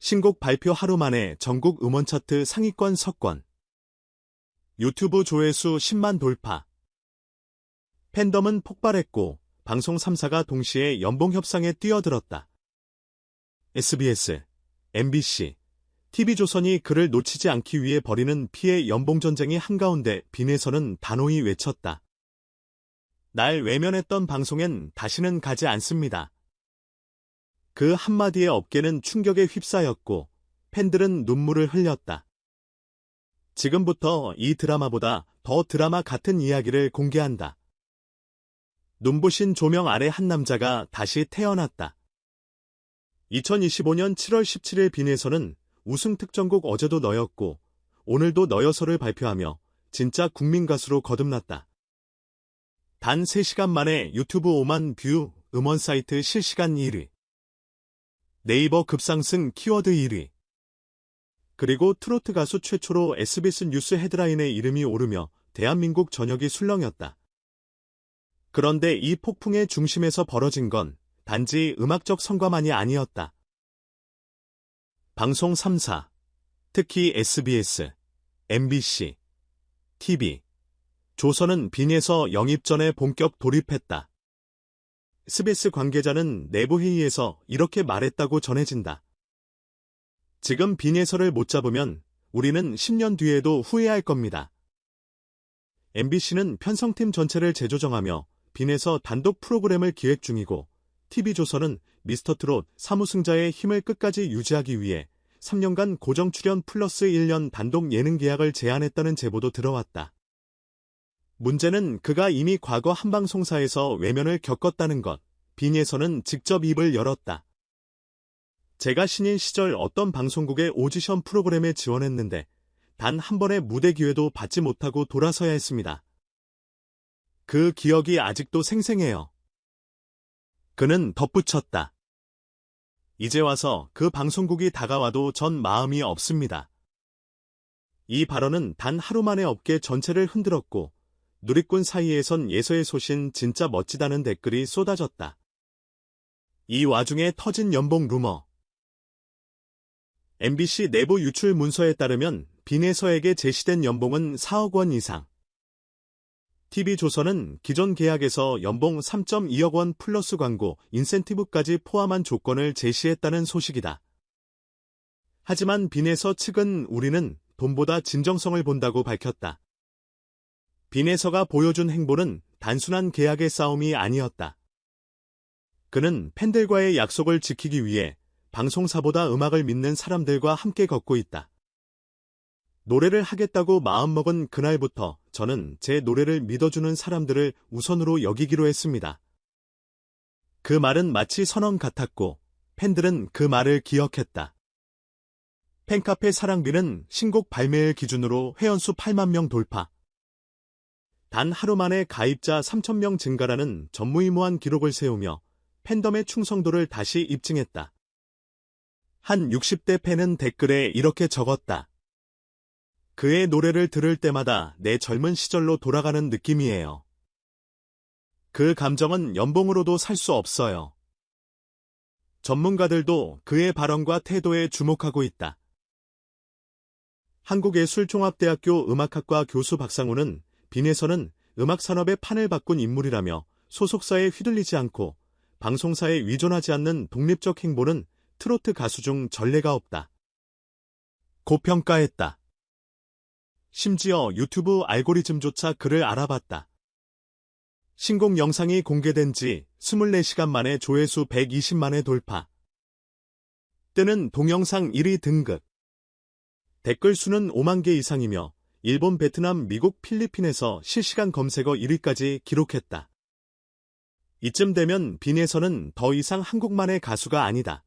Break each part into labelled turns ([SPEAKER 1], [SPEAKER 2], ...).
[SPEAKER 1] 신곡 발표 하루 만에 전국 음원 차트 상위권 석권. 유튜브 조회수 10만 돌파. 팬덤은 폭발했고 방송 3사가 동시에 연봉 협상에 뛰어들었다. SBS, MBC, TV조선이 그를 놓치지 않기 위해 벌이는 피해 연봉 전쟁이 한가운데 빈에서는 단호히 외쳤다. 날 외면했던 방송엔 다시는 가지 않습니다. 그 한마디에 업계는 충격에 휩싸였고 팬들은 눈물을 흘렸다. 지금부터 이 드라마보다 더 드라마 같은 이야기를 공개한다. 눈부신 조명 아래 한 남자가 다시 태어났다. 2025년 7월 17일 빈에서는 우승 특전곡 어제도 너였고 오늘도 너여서를 발표하며 진짜 국민 가수로 거듭났다. 단 3시간 만에 유튜브 5만 뷰, 음원 사이트 실시간 1위. 네이버 급상승 키워드 1위. 그리고 트로트 가수 최초로 SBS 뉴스 헤드라인에 이름이 오르며 대한민국 전역이 술렁였다. 그런데 이 폭풍의 중심에서 벌어진 건 단지 음악적 성과만이 아니었다. 방송 3사, 특히 SBS, MBC, TV, 조선은 빈에서 영입전에 본격 돌입했다. SBS 관계자는 내부 회의에서 이렇게 말했다고 전해진다. 지금 빈에서를 못 잡으면 우리는 10년 뒤에도 후회할 겁니다. MBC는 편성팀 전체를 재조정하며 빈에서 단독 프로그램을 기획 중이고 TV조선은 미스터트롯 3우승자의 힘을 끝까지 유지하기 위해 3년간 고정 출연 플러스 1년 단독 예능 계약을 제안했다는 제보도 들어왔다. 문제는 그가 이미 과거 한 방송사에서 외면을 겪었다는 것. 빈에서는 직접 입을 열었다. 제가 신인 시절 어떤 방송국의 오디션 프로그램에 지원했는데 단 한 번의 무대 기회도 받지 못하고 돌아서야 했습니다. 그 기억이 아직도 생생해요. 그는 덧붙였다. 이제 와서 그 방송국이 다가와도 전 마음이 없습니다. 이 발언은 단 하루 만에 업계 전체를 흔들었고 누리꾼 사이에선 예서의 소신 진짜 멋지다는 댓글이 쏟아졌다. 이 와중에 터진 연봉 루머. MBC 내부 유출 문서에 따르면 빈에서에게 제시된 연봉은 4억 원 이상. TV조선은 기존 계약에서 연봉 3.2억 원 플러스 광고, 인센티브까지 포함한 조건을 제시했다는 소식이다. 하지만 빈에서 측은 우리는 돈보다 진정성을 본다고 밝혔다. 빈에서가 보여준 행보는 단순한 계약의 싸움이 아니었다. 그는 팬들과의 약속을 지키기 위해 방송사보다 음악을 믿는 사람들과 함께 걷고 있다. 노래를 하겠다고 마음먹은 그날부터 저는 제 노래를 믿어주는 사람들을 우선으로 여기기로 했습니다. 그 말은 마치 선언 같았고 팬들은 그 말을 기억했다. 팬카페 사랑비는 신곡 발매일 기준으로 회원수 8만 명 돌파. 단 하루 만에 가입자 3,000명 증가라는 전무후무한 기록을 세우며 팬덤의 충성도를 다시 입증했다. 한 60대 팬은 댓글에 이렇게 적었다. 그의 노래를 들을 때마다 내 젊은 시절로 돌아가는 느낌이에요. 그 감정은 연봉으로도 살 수 없어요. 전문가들도 그의 발언과 태도에 주목하고 있다. 한국예술종합대학교 음악학과 교수 박상우는 빈에서는 음악산업의 판을 바꾼 인물이라며 소속사에 휘둘리지 않고 방송사에 위존하지 않는 독립적 행보는 트로트 가수 중 전례가 없다. 고평가했다. 심지어 유튜브 알고리즘조차 그를 알아봤다. 신곡 영상이 공개된 지 24시간 만에 조회수 120만회 돌파. 뜨는 동영상 1위 등극. 댓글 수는 5만 개 이상이며 일본, 베트남, 미국, 필리핀에서 실시간 검색어 1위까지 기록했다. 이쯤 되면 빈에서는 더 이상 한국만의 가수가 아니다.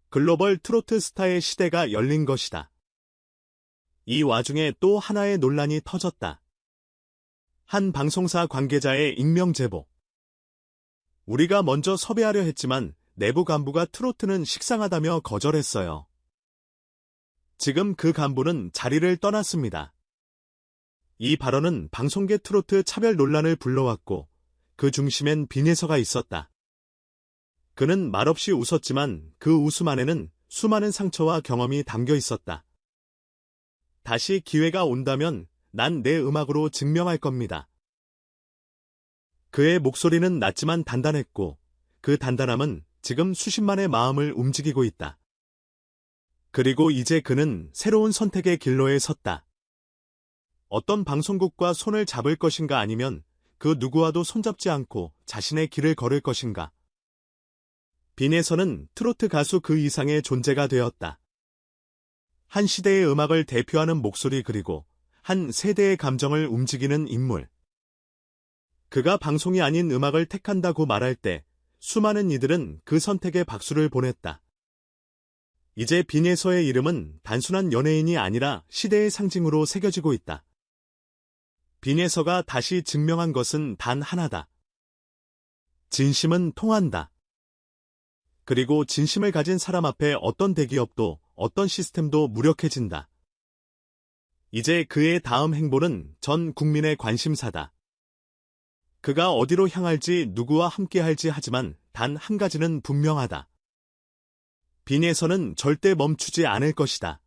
[SPEAKER 1] 글로벌 트로트 스타의 시대가 열린 것이다. 이 와중에 또 하나의 논란이 터졌다. 한 방송사 관계자의 익명 제보. 우리가 먼저 섭외하려 했지만 내부 간부가 트로트는 식상하다며 거절했어요. 지금 그 간부는 자리를 떠났습니다. 이 발언은 방송계 트로트 차별 논란을 불러왔고 그 중심엔 빈에서가 있었다. 그는 말없이 웃었지만 그 웃음 안에는 수많은 상처와 경험이 담겨 있었다. 다시 기회가 온다면 난 내 음악으로 증명할 겁니다. 그의 목소리는 낮지만 단단했고 그 단단함은 지금 수십만의 마음을 움직이고 있다. 그리고 이제 그는 새로운 선택의 길로에 섰다. 어떤 방송국과 손을 잡을 것인가 아니면 그 누구와도 손잡지 않고 자신의 길을 걸을 것인가. 빈에서는 트로트 가수 그 이상의 존재가 되었다. 한 시대의 음악을 대표하는 목소리 그리고 한 세대의 감정을 움직이는 인물. 그가 방송이 아닌 음악을 택한다고 말할 때 수많은 이들은 그 선택에 박수를 보냈다. 이제 빈에서의 이름은 단순한 연예인이 아니라 시대의 상징으로 새겨지고 있다. 빈에서가 다시 증명한 것은 단 하나다. 진심은 통한다. 그리고 진심을 가진 사람 앞에 어떤 대기업도 어떤 시스템도 무력해진다. 이제 그의 다음 행보는 전 국민의 관심사다. 그가 어디로 향할지 누구와 함께할지 하지만 단 한 가지는 분명하다. 빈에서는 절대 멈추지 않을 것이다.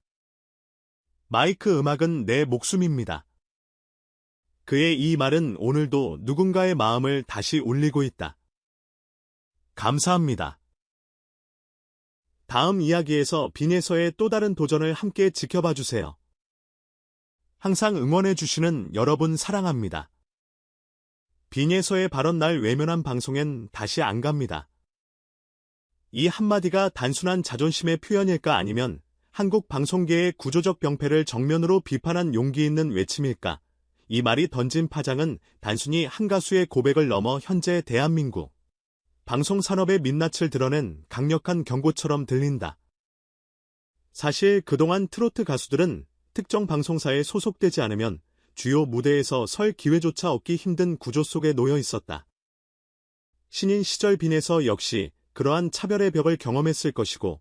[SPEAKER 1] 마이크 음악은 내 목숨입니다. 그의 이 말은 오늘도 누군가의 마음을 다시 울리고 있다. 감사합니다. 다음 이야기에서 빈에서의 또 다른 도전을 함께 지켜봐 주세요. 항상 응원해 주시는 여러분 사랑합니다. 빈에서의 발언 날 외면한 방송엔 다시 안 갑니다. 이 한마디가 단순한 자존심의 표현일까 아니면 한국 방송계의 구조적 병폐를 정면으로 비판한 용기 있는 외침일까? 이 말이 던진 파장은 단순히 한 가수의 고백을 넘어 현재 대한민국 방송산업의 민낯을 드러낸 강력한 경고처럼 들린다. 사실 그동안 트로트 가수들은 특정 방송사에 소속되지 않으면 주요 무대에서 설 기회조차 얻기 힘든 구조 속에 놓여 있었다. 신인 시절 빈에서 역시 그러한 차별의 벽을 경험했을 것이고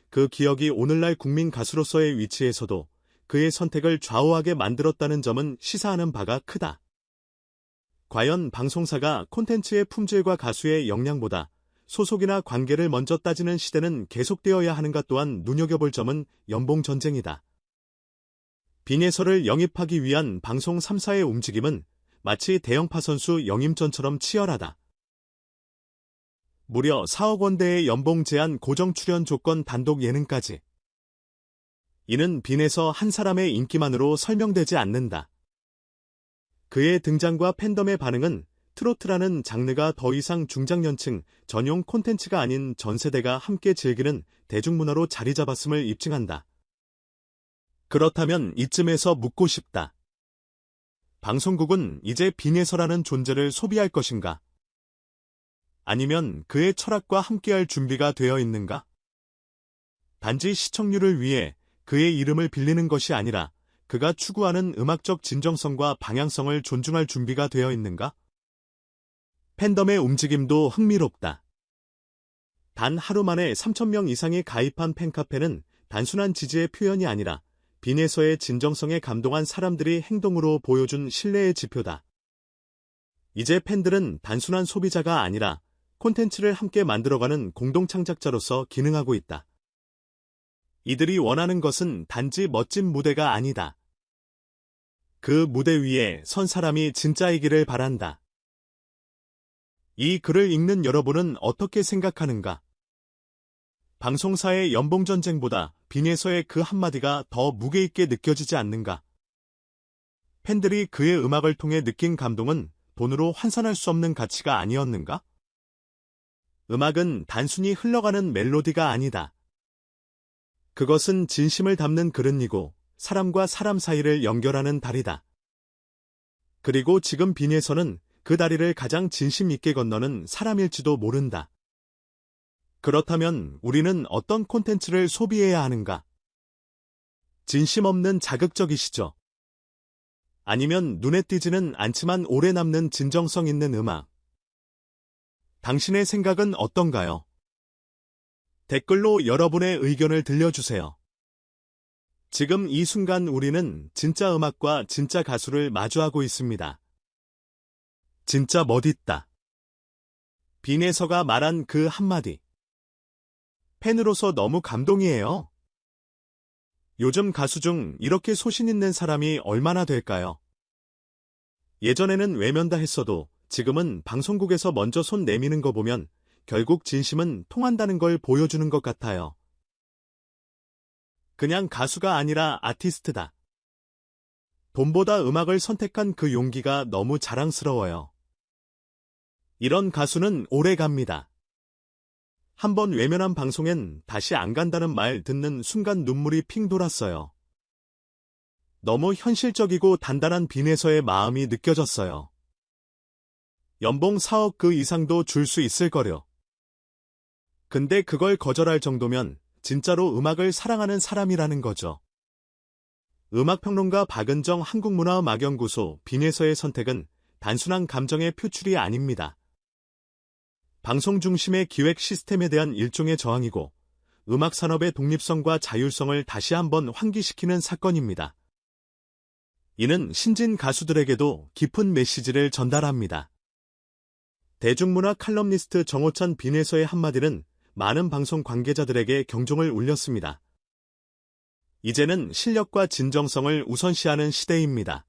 [SPEAKER 1] 그 기억이 오늘날 국민 가수로서의 위치에서도 그의 선택을 좌우하게 만들었다는 점은 시사하는 바가 크다. 과연 방송사가 콘텐츠의 품질과 가수의 역량보다 소속이나 관계를 먼저 따지는 시대는 계속되어야 하는가 또한 눈여겨볼 점은 연봉 전쟁이다. 빈에서를 영입하기 위한 방송 3사의 움직임은 마치 대형파 선수 영임전처럼 치열하다. 무려 4억 원대의 연봉 제한 고정 출연 조건 단독 예능까지. 이는 빈에서 한 사람의 인기만으로 설명되지 않는다. 그의 등장과 팬덤의 반응은 트로트라는 장르가 더 이상 중장년층 전용 콘텐츠가 아닌 전 세대가 함께 즐기는 대중문화로 자리 잡았음을 입증한다. 그렇다면 이쯤에서 묻고 싶다. 방송국은 이제 빈에서라는 존재를 소비할 것인가? 아니면 그의 철학과 함께할 준비가 되어 있는가? 단지 시청률을 위해 그의 이름을 빌리는 것이 아니라 그가 추구하는 음악적 진정성과 방향성을 존중할 준비가 되어 있는가? 팬덤의 움직임도 흥미롭다. 단 하루 만에 3,000명 이상이 가입한 팬카페는 단순한 지지의 표현이 아니라 빈에서의 진정성에 감동한 사람들이 행동으로 보여준 신뢰의 지표다. 이제 팬들은 단순한 소비자가 아니라 콘텐츠를 함께 만들어가는 공동창작자로서 기능하고 있다. 이들이 원하는 것은 단지 멋진 무대가 아니다. 그 무대 위에 선 사람이 진짜이기를 바란다. 이 글을 읽는 여러분은 어떻게 생각하는가? 방송사의 연봉전쟁보다 빈에서의 그 한마디가 더 무게 있게 느껴지지 않는가? 팬들이 그의 음악을 통해 느낀 감동은 돈으로 환산할 수 없는 가치가 아니었는가? 음악은 단순히 흘러가는 멜로디가 아니다. 그것은 진심을 담는 그릇이고 사람과 사람 사이를 연결하는 다리다. 그리고 지금 빈에서는 그 다리를 가장 진심 있게 건너는 사람일지도 모른다. 그렇다면 우리는 어떤 콘텐츠를 소비해야 하는가? 진심 없는 자극적이시죠? 아니면 눈에 띄지는 않지만 오래 남는 진정성 있는 음악? 당신의 생각은 어떤가요? 댓글로 여러분의 의견을 들려주세요. 지금 이 순간 우리는 진짜 음악과 진짜 가수를 마주하고 있습니다. 진짜 멋있다. 빈에서가 말한 그 한마디. 팬으로서 너무 감동이에요. 요즘 가수 중 이렇게 소신 있는 사람이 얼마나 될까요? 예전에는 외면다 했어도 지금은 방송국에서 먼저 손 내미는 거 보면 결국 진심은 통한다는 걸 보여주는 것 같아요. 그냥 가수가 아니라 아티스트다. 돈보다 음악을 선택한 그 용기가 너무 자랑스러워요. 이런 가수는 오래 갑니다. 한번 외면한 방송엔 다시 안 간다는 말 듣는 순간 눈물이 핑 돌았어요. 너무 현실적이고 단단한 빈에서의 마음이 느껴졌어요. 연봉 4억 그 이상도 줄 수 있을 거려. 근데 그걸 거절할 정도면 진짜로 음악을 사랑하는 사람이라는 거죠. 음악평론가 박은정 한국문화음악연구소 빈에서의 선택은 단순한 감정의 표출이 아닙니다. 방송 중심의 기획 시스템에 대한 일종의 저항이고 음악 산업의 독립성과 자율성을 다시 한번 환기시키는 사건입니다. 이는 신진 가수들에게도 깊은 메시지를 전달합니다. 대중문화 칼럼니스트 정호찬 빈에서의 한마디는 많은 방송 관계자들에게 경종을 울렸습니다. 이제는 실력과 진정성을 우선시하는 시대입니다.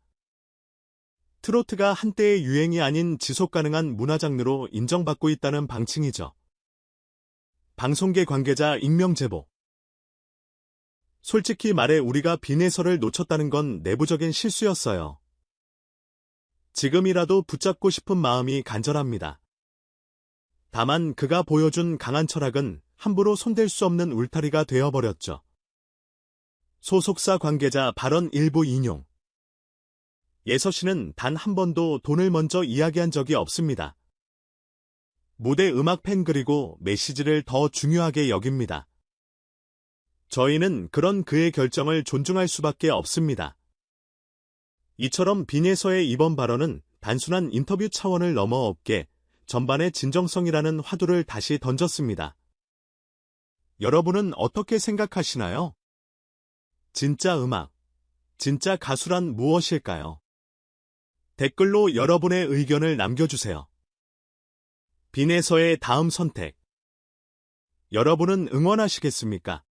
[SPEAKER 1] 트로트가 한때의 유행이 아닌 지속가능한 문화장르로 인정받고 있다는 방침이죠. 방송계 관계자 익명제보. 솔직히 말해 우리가 빈에서를 놓쳤다는 건 내부적인 실수였어요. 지금이라도 붙잡고 싶은 마음이 간절합니다. 다만 그가 보여준 강한 철학은 함부로 손댈 수 없는 울타리가 되어버렸죠. 소속사 관계자 발언 일부 인용. 예서 씨는 단 한 번도 돈을 먼저 이야기한 적이 없습니다. 무대 음악 팬 그리고 메시지를 더 중요하게 여깁니다. 저희는 그런 그의 결정을 존중할 수밖에 없습니다. 이처럼 빈에서의 이번 발언은 단순한 인터뷰 차원을 넘어 업계 전반의 진정성이라는 화두를 다시 던졌습니다. 여러분은 어떻게 생각하시나요? 진짜 음악, 진짜 가수란 무엇일까요? 댓글로 여러분의 의견을 남겨주세요. 빈에서의 다음 선택. 여러분은 응원하시겠습니까?